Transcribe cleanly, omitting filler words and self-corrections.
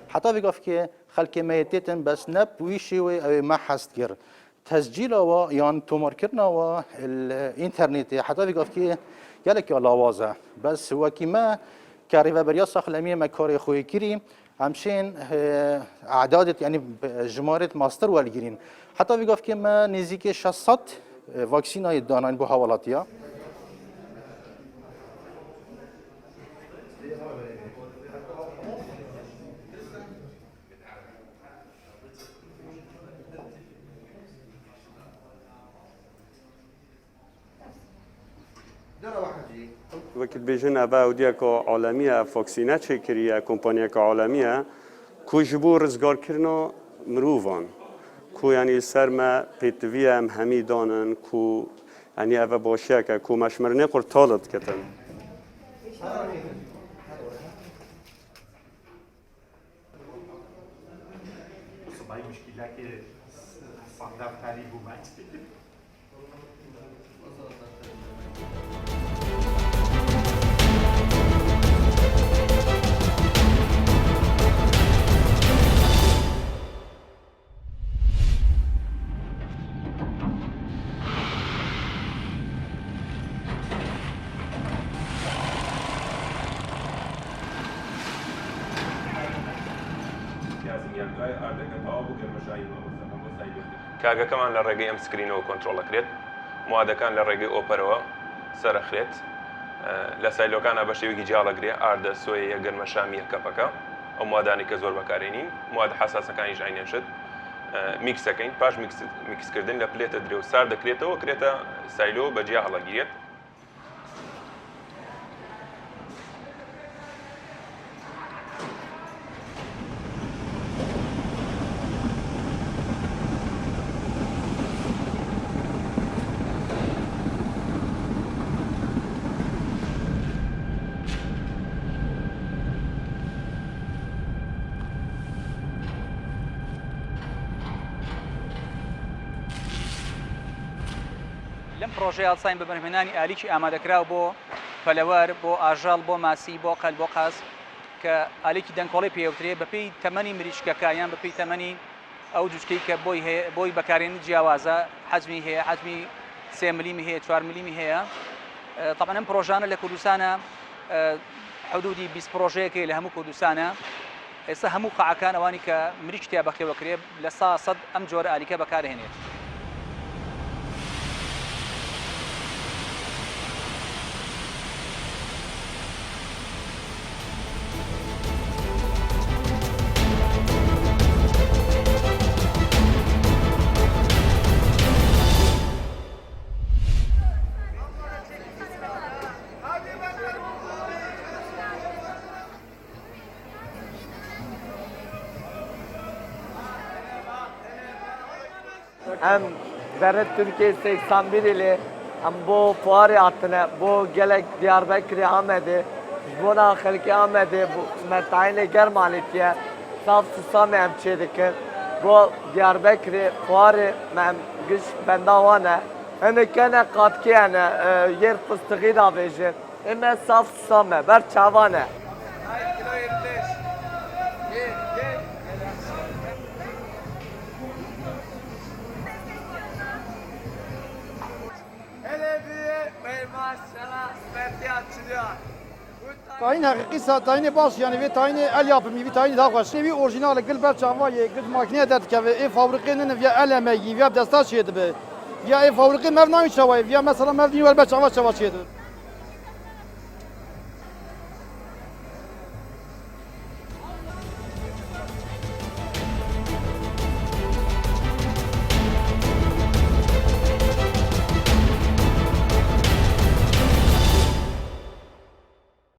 حتی بگفت که خلک میتیتن بس نبویشی و ما حست گر تسجیل و یان تومار کردن و الانترنت حتی بگفت که گلک لاوازه بس وکی ما کاری و بریا ساخلمی ما کاری خوی کری همچنین اعدادت یعنی جمارت ماستر والگیرین حتی بگفت که ما نزدیک 600 واکسین های داناین بو حوالاتیا وقت بیشتر نباید که عالمیه فاکسینه چه کریه کمپانی که عالمیه کوچبو رزگار کردن مروفان کو یعنی سرما پیتویم همی دانن کو یعنی اوه باشه که کو مشمرنه قرطالت کتن صبایی مشکلی که صندوق تری بومد کاگەکەمان لە ڕێگەی ئەم سکرینەوە کۆنتترۆڵەکرێت موادەکان لە ڕێگەی ئۆپەرەوە سەرەخرێت لە سایلۆکانە بە شێوەیەکی جیاڵەگرێ ئاردە سۆیە گەرمە شامیە کەپەکە ئەو موادانی کە زۆر بەکارێنین مواد حساسەکانی ژاینێشت میکسەکەین پاش میکسکردن لە پلێتە درێ و سار دەکرێتەوە کرێتە سایلۆ بە جیا هەڵەگیرێت لەم پرۆژەی هەڵساین بە بەرهێنانی ئالیکی ئامادەکراو بۆ پەلەوەر بۆ ئاژەڵ بۆ ماسی بۆ قەل بۆ قاس کە ئالیکی دەنگۆڵی پێوترێ بەپێی تەمەنی مریشکەکە یان بەپێی تەمەنی ئەو جوچکەی کە بۆی بەکارێنی جیاوازە حەجمی هەیە حەجمی 3 ملیمی هەیە 4 ملیمی هەیە طبعا ئەم پرۆژانە لە کوردستانە حدودی 20 پرۆژەیەکی لە هەموو کوردستانە ئێستا هەموو قاعەکان ئەوانی کە مریش تیا بەخێوەکرێ لە 100 ئەم جۆرە ئالیکە بەکارهێنێت ام در ترکیه 81 ile ام بو fuarı attığına bu gelek Diyarbakır'a amede buna xalqi amede bu mertayne germanitiye saf susam em çedik bu Diyarbakır fuarı mem güç bendavana hani kana katkı yani yer fıstığı da verir ama saf susam ber çavana تاین حقیقی تاین باش یعنی وی تاین ال yapımı وی تاین daha خوش وی orijinal gül ber çavayı gül makine dat ki ve fabrikinin via elmeyi via destaş yedi be via fabriki mevnayı çavayı via mesela mevni vel ber çava çava yedi